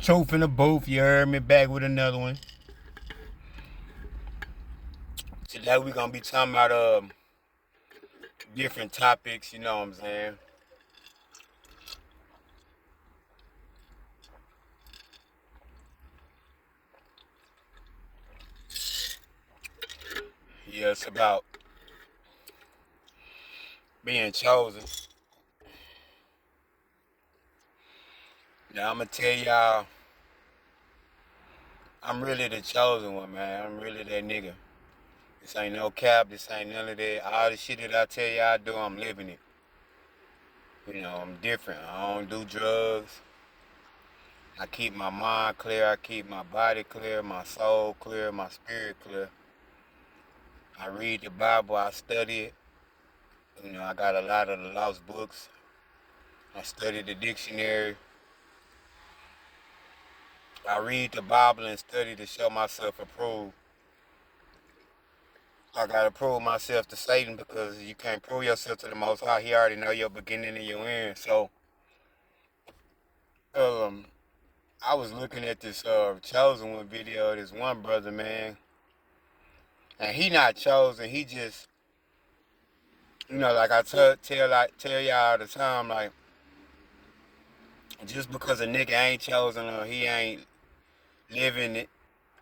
Truth in the booth, you heard me, back with another one. Today we gonna be talking about different topics, you know what I'm saying? Yeah, it's about being chosen. Now I'm gonna tell y'all, I'm really the chosen one, man. I'm really that nigga. This ain't no cap, this ain't none of that. All the shit that I tell y'all I do, I'm living it. You know, I'm different. I don't do drugs. I keep my mind clear, I keep my body clear, my soul clear, my spirit clear. I read the Bible, I study it. You know, I got a lot of the lost books. I study the dictionary. I read the Bible and study to show myself approved. I gotta prove myself to Satan because you can't prove yourself to the Most High. He already know your beginning and your end. So, um, I was looking at this chosen one video of this one brother, man, and he not chosen. He just, you know, like I tell y'all all the time, like just because a nigga ain't chosen or he ain't living it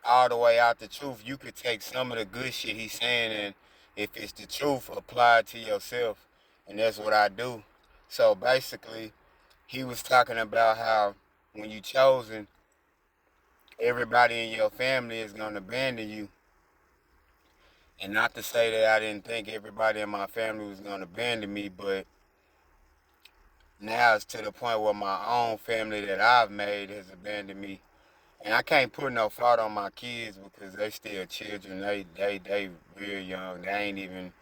all the way out the truth, you could take some of the good shit he's saying and if it's the truth, apply it to yourself. And that's what I do. So basically, he was talking about how when you chosen, everybody in your family is gonna abandon you. And not to say that I didn't think everybody in my family was gonna abandon me, but now it's to the point where my own family that I've made has abandoned me. And I can't put no fault on my kids because they still children. They real young. They ain't even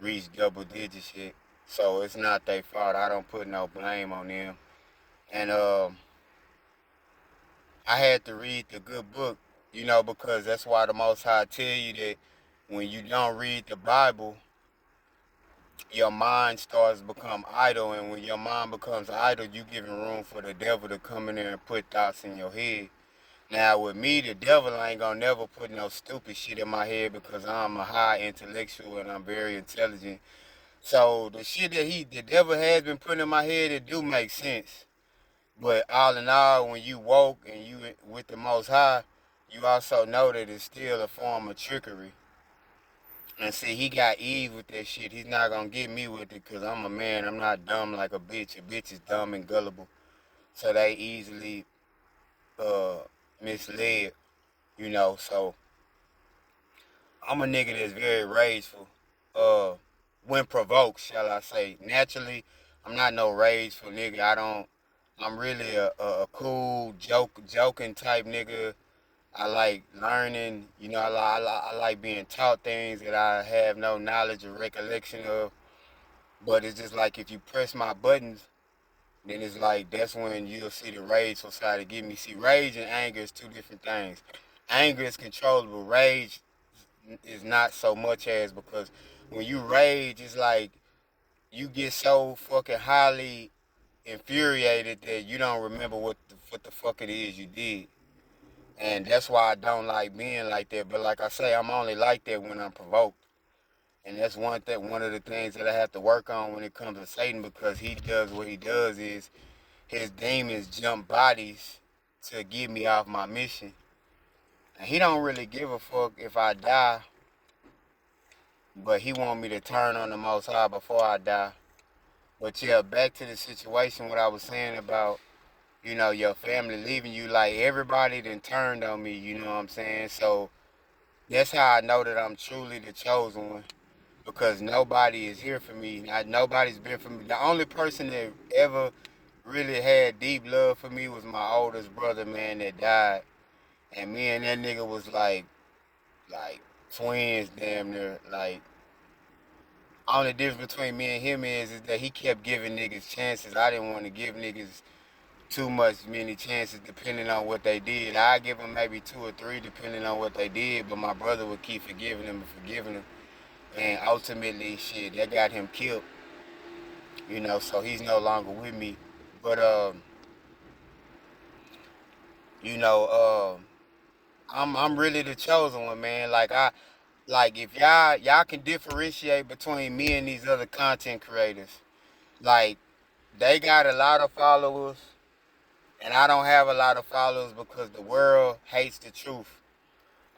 reached double digits yet. So it's not their fault. I don't put no blame on them. And I had to read the good book, you know, because that's why the Most High tell you that when you don't read the Bible, your mind starts to become idle. And when your mind becomes idle, you giving room for the devil to come in there and put thoughts in your head. Now with me, the devil ain't gonna never put no stupid shit in my head because I'm a high intellectual and I'm very intelligent. So the shit that the devil has been putting in my head, it do make sense. But all in all, when you woke and you with the Most High, you also know that it's still a form of trickery. And see, he got Eve with that shit. He's not gonna get me with it because I'm a man. I'm not dumb like a bitch. A bitch is dumb and gullible. So they easily uh, misled, you know. So I'm a nigga that's very rageful. Uh, when provoked, shall I say. Naturally, I'm not no rageful nigga. I'm really a cool, joking type nigga. I like learning, you know, I like being taught things that I have no knowledge or recollection of. But it's just like if you press my buttons, then it's like that's when you'll see the rageful side of get me. See, rage and anger is two different things. Anger is controllable. Rage is not so much as because when you rage, it's like you get so fucking highly infuriated that you don't remember what the fuck it is you did. And that's why I don't like being like that. But like I say, I'm only like that when I'm provoked. And that's one of the things that I have to work on when it comes to Satan because he does what he does is his demons jump bodies to get me off my mission. And he don't really give a fuck if I die, but he want me to turn on the Most High before I die. But yeah, back to the situation, what I was saying about, you know, your family leaving you, like everybody done turned on me, you know what I'm saying? So that's how I know that I'm truly the chosen one. Because nobody is here for me. Nobody's been for me. The only person that ever really had deep love for me was my oldest brother, man, that died. And me and that nigga was like twins damn near. Like, only difference between me and him is that he kept giving niggas chances. I didn't want to give niggas too many chances depending on what they did. I give them maybe 2 or 3 depending on what they did, but my brother would keep forgiving them and forgiving them. And ultimately, shit, that got him killed. You know, so he's no longer with me. But You know, I'm really the chosen one, man. Like if y'all can differentiate between me and these other content creators. Like they got a lot of followers, and I don't have a lot of followers because the world hates the truth.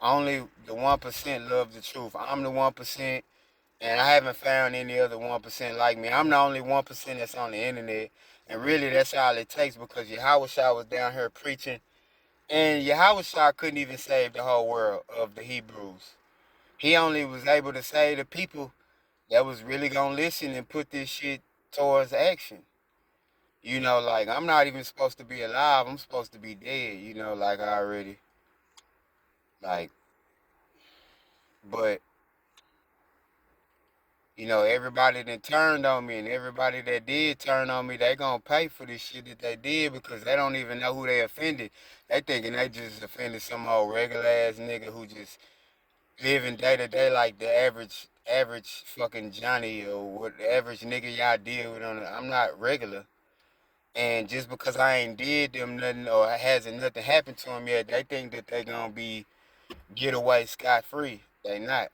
Only the 1% love the truth. I'm the 1%, and I haven't found any other 1% like me. I'm the only 1% that's on the internet, and really that's all it takes because Yahweh Shah was down here preaching, and Yahweh Shah couldn't even save the whole world of the Hebrews. He only was able to save the people that was really gonna listen and put this shit towards action. You know, like I'm not even supposed to be alive. I'm supposed to be dead. You know, like I already like, but you know, everybody that turned on me and everybody that did turn on me, they gonna pay for this shit that they did because they don't even know who they offended. They thinking they just offended some old regular ass nigga who just living day to day like the average fucking Johnny or what the average nigga y'all deal with on. I'm not regular. And just because I ain't did them nothing or hasn't nothing happened to them yet, they think that they gonna be get away scot free. They not.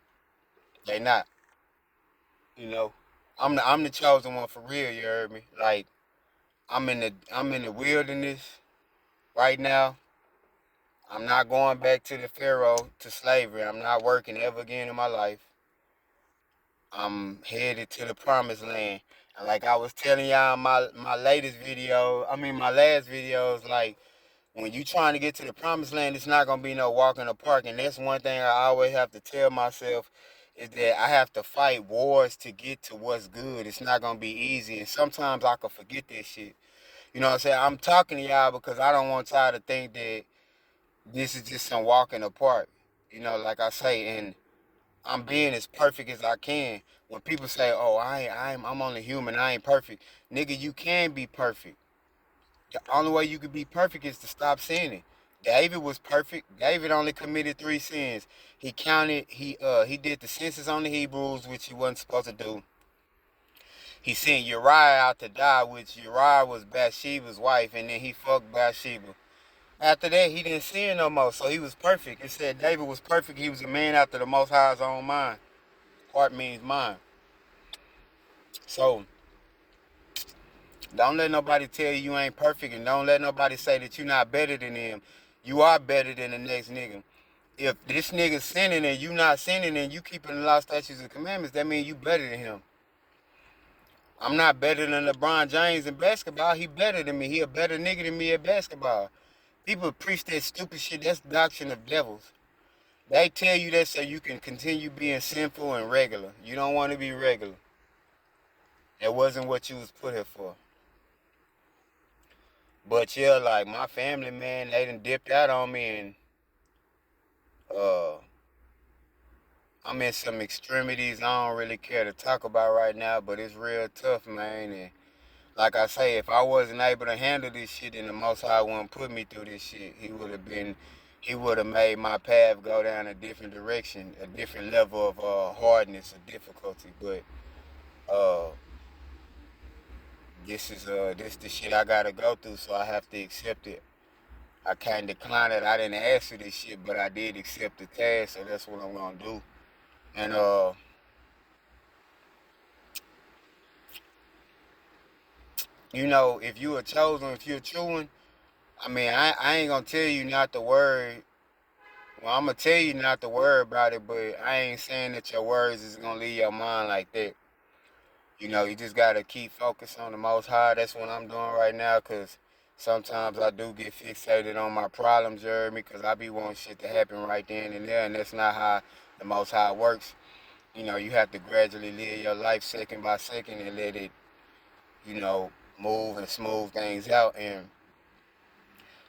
They not. You know. I'm the chosen one for real. You heard me? Like I'm in the wilderness right now. I'm not going back to the Pharaoh to slavery. I'm not working ever again in my life. I'm headed to the promised land. And like I was telling y'all in my latest video, my last videos, like when you trying to get to the promised land, it's not gonna be no walk in the park. And that's one thing I always have to tell myself is that I have to fight wars to get to what's good. It's not gonna be easy. And sometimes I can forget that shit. You know what I'm saying? I'm talking to y'all because I don't want y'all to think that this is just some walk in the park. You know, like I say, and I'm being as perfect as I can. When people say, "Oh, I'm only human. I ain't perfect," nigga, you can be perfect. The only way you could be perfect is to stop sinning. David was perfect. David only committed 3 sins. He counted. He did the census on the Hebrews, which he wasn't supposed to do. He sent Uriah out to die, which Uriah was Bathsheba's wife, and then he fucked Bathsheba. After that, he didn't sin no more, so he was perfect. It said David was perfect. He was a man after the Most High's own mind. Heart means mind. So don't let nobody tell you you ain't perfect, and don't let nobody say that you're not better than them. You are better than the next nigga. If this nigga sinning and you not sinning and you keeping the law, statutes, and commandments, that means you better than him. I'm not better than LeBron James in basketball. He better than me. He a better nigga than me at basketball. People preach that stupid shit. That's the doctrine of devils. They tell you that so you can continue being sinful and regular. You don't want to be regular. That wasn't what you was put here for. But yeah, like my family, man, they done dipped out on me, and uh, I'm in some extremities I don't really care to talk about right now, but it's real tough, man. And like I say, if I wasn't able to handle this shit, then the Most High wouldn't put me through this shit. He would have made my path go down a different direction, a different level of hardness or difficulty. But uh, this the shit I gotta go through, so I have to accept it. I can't decline it. I didn't ask for this shit, but I did accept the task, so that's what I'm gonna do. And you know, if you are chosen, if you're true one, I ain't gonna tell you not to worry. Well, I'm gonna tell you not to worry about it, but I ain't saying that your words is gonna leave your mind like that. You know, you just gotta keep focused on the Most High. That's what I'm doing right now, cause sometimes I do get fixated on my problems, you heard me? Cause I be wanting shit to happen right then and there, and that's not how the Most High works. You know, you have to gradually live your life second by second and let it, you know, move and smooth things out. And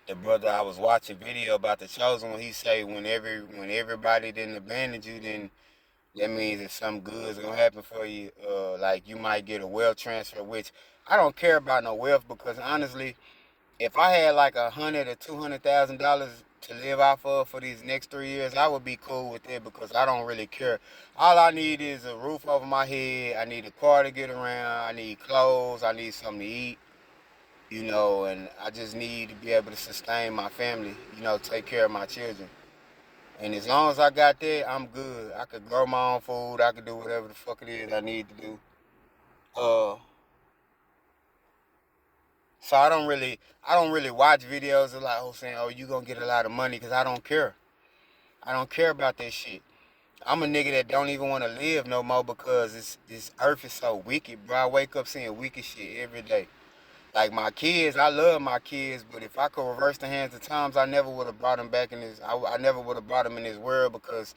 the brother I was watching video about the chosen one, he say when everybody didn't abandon you, then that means that something good is gonna happen for you. Like you might get a wealth transfer, which I don't care about no wealth because honestly, if I had like $100,000 or $200,000 to live off of for these next 3 years, I would be cool with it because I don't really care. All I need is a roof over my head. I need a car to get around. I need clothes. I need something to eat. And I just need to be able to sustain my family, take care of my children. And as long as I got that, I'm good. I could grow my own food. I could do whatever the fuck it is I need to do. Uh, so I don't really watch videos of like, saying, oh, you gonna get a lot of money, because I don't care. I don't care about that shit. I'm a nigga that don't even want to live no more because this earth is so wicked, bro. I wake up seeing wicked shit every day. Like my kids, I love my kids, but if I could reverse the hands of times, I never would have brought them back in this. I never would have brought them in this world, because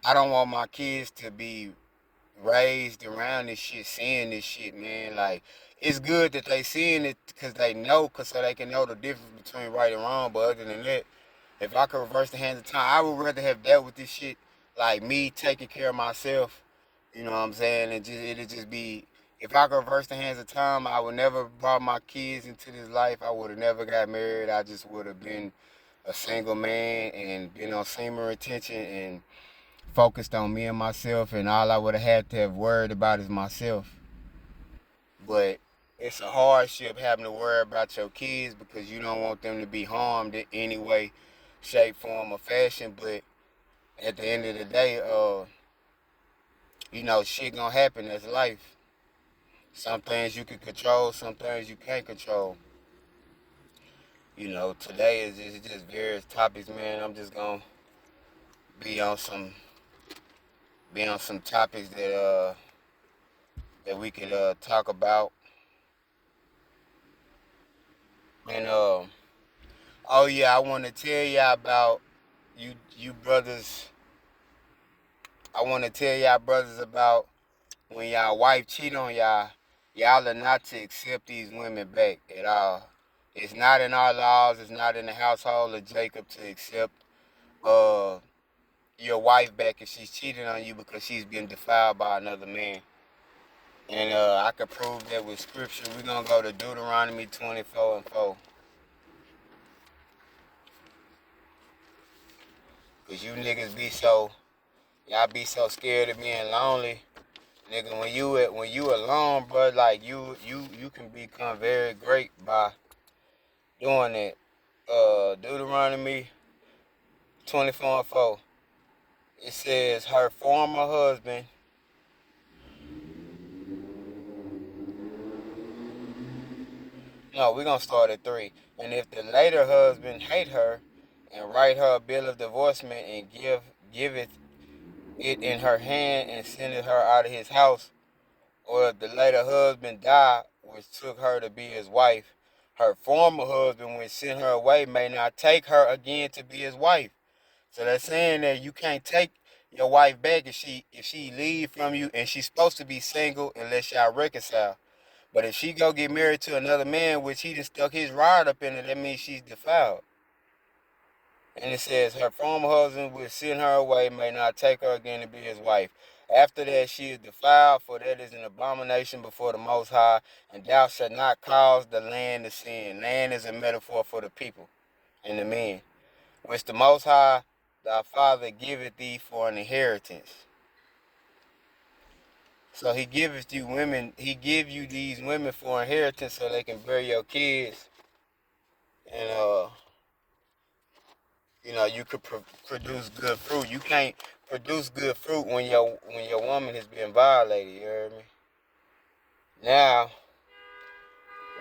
I don't want my kids to be raised around this shit, seeing this shit, man. Like, it's good that they seeing it because they know, cause so they can know the difference between right and wrong. But other than that, if I could reverse the hands of time, I would rather have dealt with this shit like me taking care of myself. You know what I'm saying? And it'd just be, if I could reverse the hands of time, I would never brought my kids into this life. I would have never got married. I just would have been a single man and been on semen retention and focused on me and myself, and all I would have had to have worried about is myself. But it's a hardship having to worry about your kids because you don't want them to be harmed in any way, shape, form, or fashion. But at the end of the day, shit gonna happen. That's life. Some things you can control, some things you can't control. Today is just various topics, man. I'm just gonna be on some topics that we could talk about. And oh yeah, I want to tell y'all about you brothers. I want to tell y'all brothers about when y'all wife cheat on y'all. Y'all are not to accept these women back at all. It's not in our laws. It's not in the household of Jacob to accept uh your wife back if she's cheating on you because she's been defiled by another man. And I could prove that with scripture. We're gonna go to Deuteronomy 24:4. Cause you niggas y'all be so scared of being lonely. Nigga, when you alone, bro, like you can become very great by doing it. Deuteronomy 24:4. It says her former husband. No, we're gonna start at 3. And if the later husband hate her, and write her a bill of divorcement, and giveth it in her hand, and sendeth her out of his house, or if the later husband die, which took her to be his wife, her former husband, which sent her away, may not take her again to be his wife. So that's saying that you can't take your wife back if she leave from you, and she's supposed to be single unless y'all reconcile. But if she go get married to another man, which he just stuck his rod up in it, that means she's defiled. And it says, her former husband will send her away, may not take her again to be his wife. After that she is defiled, for that is an abomination before the Most High, and thou shalt not cause the land to sin. Land is a metaphor for the people and the men, which the Most High thy Father giveth thee for an inheritance. So he giveth you women, he give you these women for inheritance so they can bear your kids, and you could produce good fruit. You can't produce good fruit when your woman has been violated. You heard me? Now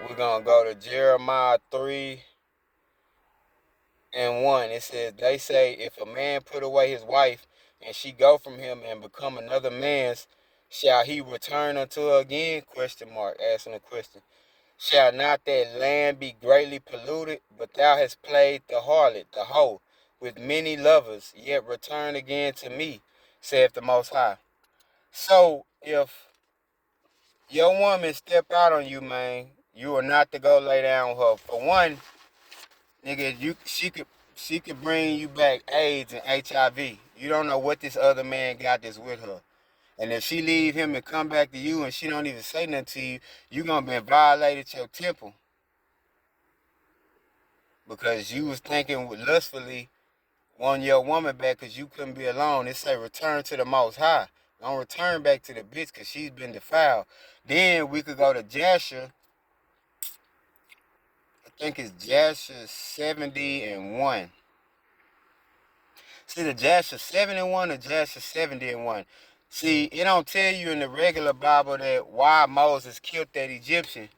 we're gonna go to Jeremiah 3:1. It says, "They say, if a man put away his wife, and she go from him and become another man's, shall he return unto her again?" Question mark. Asking a question. Shall not that land be greatly polluted? But thou hast played the harlot, the hoe, with many lovers, yet return again to me, saith the Most High. So if your woman step out on you, man, you are not to go lay down with her. For one, nigga, she could bring you back AIDS and HIV. You don't know what this other man got that's with her. And if she leave him and come back to you and she don't even say nothing to you, you gonna be violated your temple. Because you was thinking lustfully wanting your woman back because you couldn't be alone. It say return to the Most High. Don't return back to the bitch because she's been defiled. Then we could go to Jasher think it's Jasher 70 and 1. See, the Jasher 71 or Jasher 70 and 1. See, it don't tell you in the regular Bible that why Moses killed that Egyptian.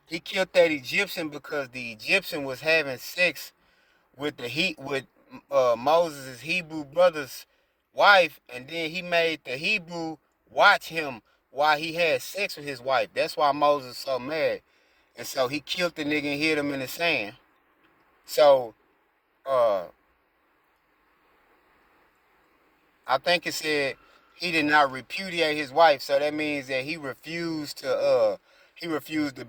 He killed that Egyptian because the Egyptian was having sex with Moses' Hebrew brother's wife, and then he made the Hebrew watch him while he had sex with his wife. That's why Moses so mad. And so he killed the nigga and hid him in the sand. So uh I think it said he did not repudiate his wife, so that means that he refused to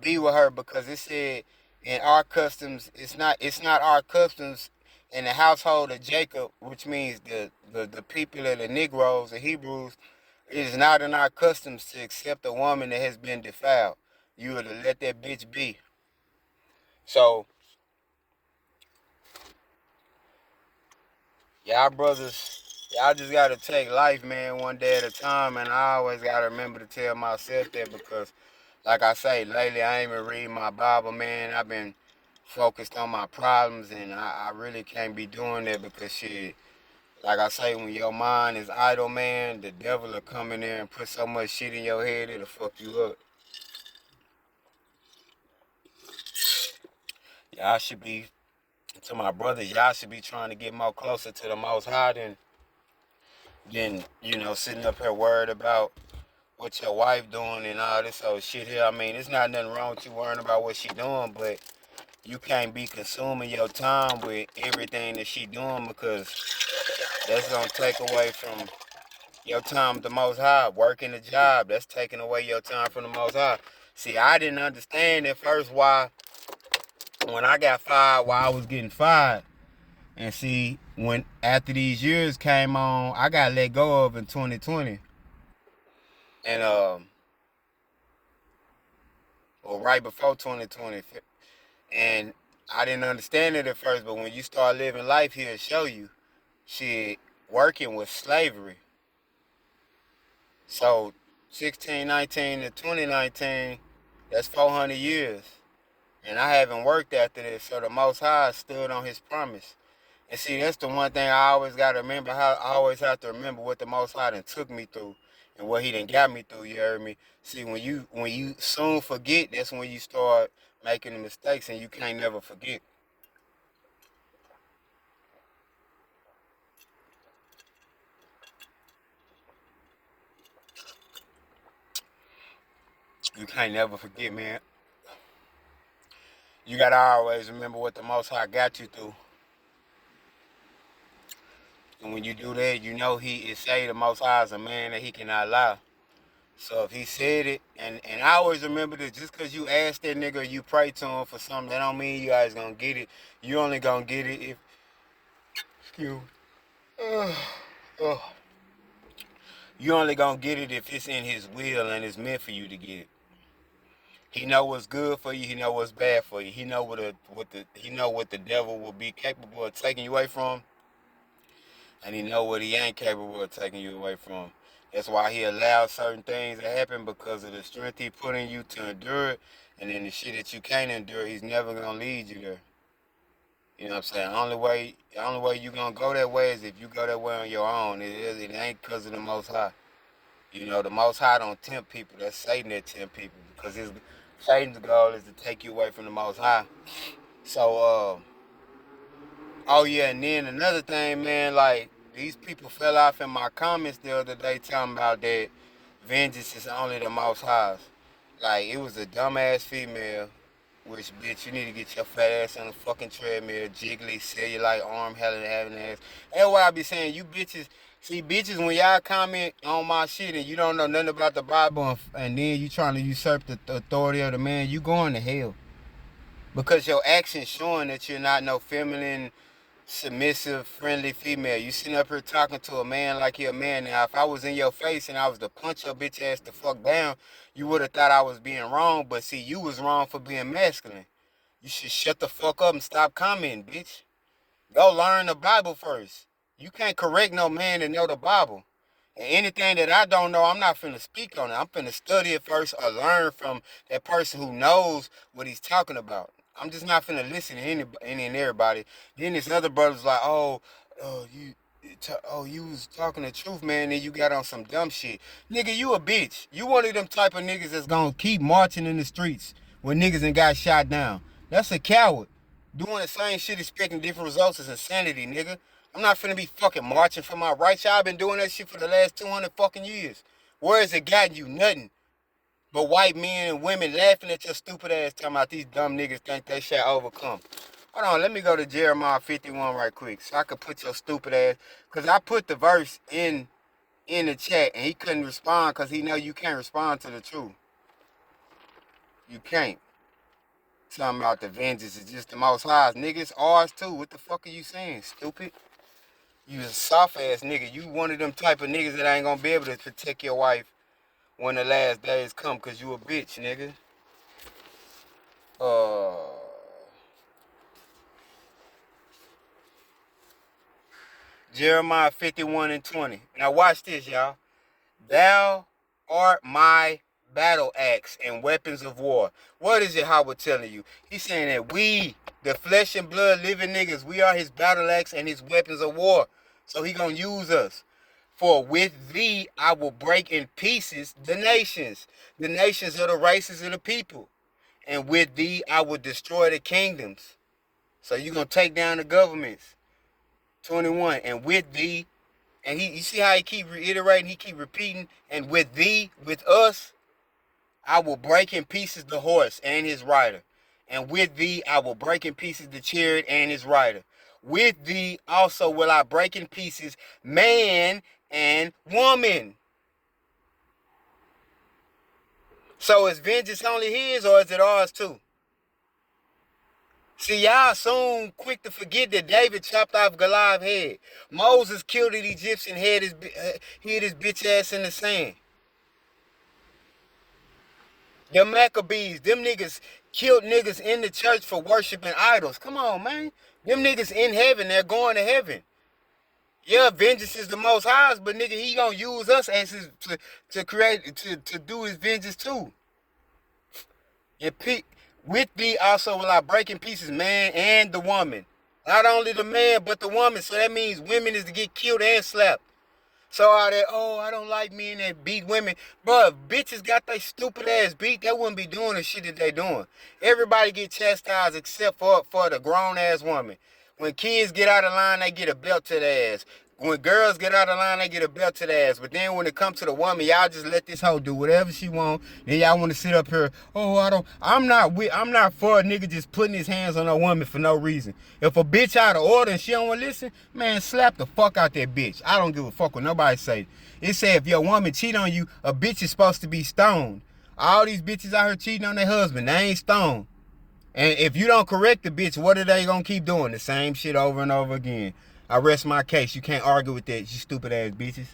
be with her, because it said in our customs, it's not our customs in the household of Jacob, which means the people of the Negroes, the Hebrews. It is not in our customs to accept a woman that has been defiled. You are to let that bitch be. So y'all brothers, y'all just gotta take life, man, one day at a time. And I always gotta remember to tell myself that, because, like I say, lately I ain't been reading my Bible, man. I've been focused on my problems, and I really can't be doing that, because shit, like I say, when your mind is idle, man, the devil will come in there and put so much shit in your head it'll fuck you up. Y'all should be, to my brothers, y'all should be trying to get more closer to the Most High than sitting up here worried about what your wife doing and all this old shit here. I mean, it's not nothing wrong with you worrying about what she doing, but you can't be consuming your time with everything that she doing, because that's gonna take away from your time with the Most High. Working a job, that's taking away your time from the Most High. See, I didn't understand at first why, when I got fired, why I was getting fired. And see, when after these years came on, I got let go of in 2020. And or right before 2020. And I didn't understand it at first, but when you start living life here, it show you shit. Working was slavery. So 1619 to 2019, that's 400 years. And I haven't worked after this, so the Most High stood on his promise. And see, that's the one thing I always got to remember. How I always have to remember what the Most High done took me through and what he done got me through. You heard me? See, when you soon forget, that's when you start making the mistakes, and you can't never forget. You can't never forget, man. You gotta always remember what the Most High got you through. And when you do that, you know he is say the Most High is a man that he cannot lie. So if he said it, and I always remember this, just because you ask that nigga or you pray to him for something, that don't mean you guys gonna get it. You only gonna get it if, excuse me. You only gonna get it if it's in his will and it's meant for you to get it. He know what's good for you. He know what's bad for you. He know what the devil will be capable of taking you away from, and he know what he ain't capable of taking you away from. That's why he allows certain things to happen, because of the strength he put in you to endure it, and then the shit that you can't endure, he's never gonna lead you there. You know what I'm saying? The only way you gonna go that way is if you go that way on your own. It ain't because of the Most High. The Most High don't tempt people. That's Satan that tempt people, because Satan's goal is to take you away from the Most High. So, oh yeah, and then another thing, man, like, these people fell off in my comments the other day talking about that vengeance is only the Most High's. Like, it was a dumbass female, which, bitch, you need to get your fat ass on the fucking treadmill, jiggly, cellulite, arm, having ass. That's what I be saying. You bitches, see, bitches, when y'all comment on my shit and you don't know nothing about the Bible, and then you trying to usurp the authority of the man, you going to hell. Because your actions showing that you're not no feminine, submissive, friendly female. You sitting up here talking to a man like he a man. Now, if I was in your face and I was to punch your bitch ass the fuck down, you would have thought I was being wrong. But see, you was wrong for being masculine. You should shut the fuck up and stop commenting, bitch. Go learn the Bible first. You can't correct no man that know the Bible. And anything that I don't know, I'm not finna speak on it. I'm finna study it first or learn from that person who knows what he's talking about. I'm just not finna listen to any and everybody. Then this other brother's like, you was talking the truth, man, and you got on some dumb shit. Nigga, you a bitch. You one of them type of niggas that's gonna keep marching in the streets when niggas and got shot down. That's a coward. Doing the same shit expecting different results is insanity, nigga. I'm not finna be fucking marching for my rights. Y'all been doing that shit for the last 200 fucking years. Where has it gotten you? Nothing. But white men and women laughing at your stupid ass talking about these dumb niggas think they shall overcome. Hold on, let me go to Jeremiah 51 right quick so I can put your stupid ass. Because I put the verse in the chat and he couldn't respond because he know you can't respond to the truth. You can't. Something about the vengeance is just the most highs. Nigga, it's ours too. What the fuck are you saying, stupid? You a soft ass nigga. You one of them type of niggas that ain't gonna be able to protect your wife when the last days come because you a bitch, nigga. Uh, Jeremiah 51 and 20. Now watch this, y'all. Thou art my battle axe and weapons of war. What is it Howard telling you? He's saying that we, the flesh and blood living niggas, we are his battle axe and his weapons of war. So he gonna use us. For with thee I will break in pieces the nations. The nations are the races of the people. And with thee I will destroy the kingdoms. So you gonna take down the governments. 21. And with thee, and you see how he keep reiterating, he keep repeating, and with thee, with us, I will break in pieces the horse and his rider. And with thee I will break in pieces the chariot and his rider. With thee also will I break in pieces man and woman. So is vengeance only his or is it ours too? See, y'all soon quick to forget that David chopped off Goliath's head. Moses killed an Egyptian, hid his bitch ass in the sand. The Maccabees, them niggas killed niggas in the church for worshiping idols. Come on, man. Them niggas in heaven, they're going to heaven. Yeah, vengeance is the most highest, but nigga, he gonna use us as his to create to do his vengeance too. And with thee also will I break in pieces man and the woman. Not only the man, but the woman. So that means women is to get killed and slapped. So all that, I don't like men that beat women. Bro, if bitches got they stupid ass beat, they wouldn't be doing the shit that they doing. Everybody get chastised except for the grown ass woman. When kids get out of line, they get a belt to their ass. When girls get out of line, they get a belt to their ass. But then when it comes to the woman, y'all just let this hoe do whatever she want. Then y'all want to sit up here. I'm not for a nigga just putting his hands on a woman for no reason. If a bitch out of order and she don't want to listen, man, slap the fuck out that bitch. I don't give a fuck what nobody say. It say if your woman cheat on you, a bitch is supposed to be stoned. All these bitches out here cheating on their husband, they ain't stoned. And if you don't correct the bitch, what are they gonna keep doing? The same shit over and over again. I rest my case. You can't argue with that, you stupid ass bitches.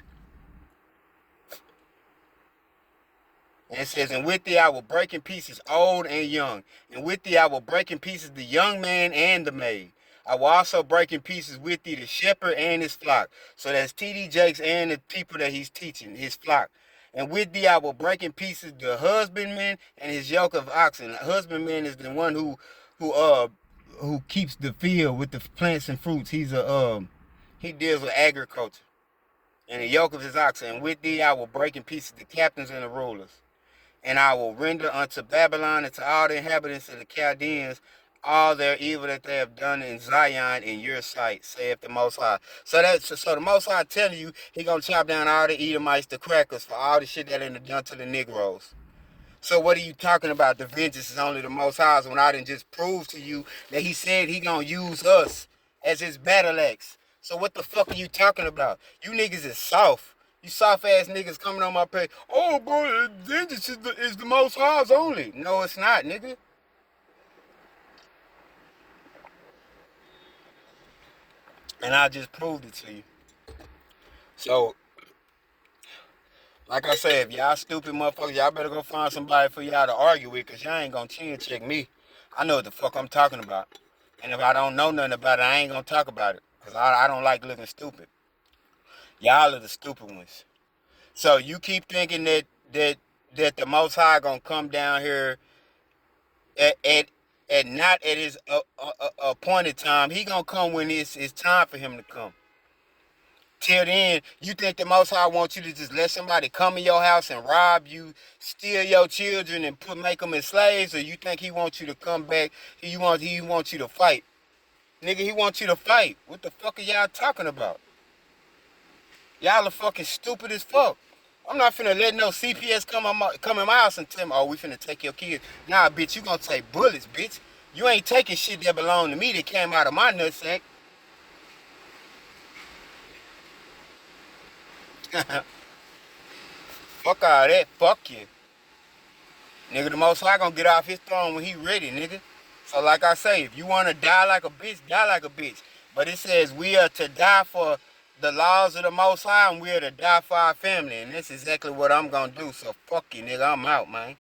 And it says, and with thee I will break in pieces old and young. And with thee I will break in pieces the young man and the maid. I will also break in pieces with thee the shepherd and his flock. So that's T.D. Jakes and the people that he's teaching, his flock. And with thee I will break in pieces the husbandman and his yoke of oxen. The husbandman is the one who keeps the field with the plants and fruits. He deals with agriculture. And the yoke of his oxen. And with thee I will break in pieces the captains and the rulers. And I will render unto Babylon and to all the inhabitants of the Chaldeans all their evil that they have done in Zion in your sight, saith the Most High. So the Most High telling you he gonna chop down all the Edomites, the crackers, for all the shit that they done to the Negroes. So what are you talking about? The vengeance is only the Most High's when I didn't just prove to you that he said he gonna use us as his battle axe. So what the fuck are you talking about? You niggas is soft. You soft ass niggas coming on my page. Oh, bro, vengeance is the Most High's only. No, it's not, nigga. And I just proved it to you. So, like I said, if y'all stupid motherfuckers, y'all better go find somebody for y'all to argue with, because y'all ain't gonna chin check me. I know what the fuck I'm talking about. And if I don't know nothing about it, I ain't gonna talk about it. Because I don't like looking stupid. Y'all are the stupid ones. So you keep thinking that the Most High gonna come down here at and not at his appointed time. He gonna come when it's time for him to come. Till then, you think the Most High wants you to just let somebody come in your house and rob you, steal your children, and make them as slaves, or you think He wants you to come back? He wants you to fight, nigga. He wants you to fight. What the fuck are y'all talking about? Y'all are fucking stupid as fuck. I'm not finna let no CPS come in my house and tell me, oh, we finna take your kids. Nah, bitch, you gonna take bullets, bitch. You ain't taking shit that belonged to me that came out of my nutsack. Fuck all that. Fuck you. Nigga, the Most High gonna get off his throne when he ready, nigga. So like I say, if you wanna die like a bitch, die like a bitch. But it says we are to die for the laws of the Most High and we are to die for our family. And that's exactly what I'm gonna do. So fuck you, nigga. I'm out, man.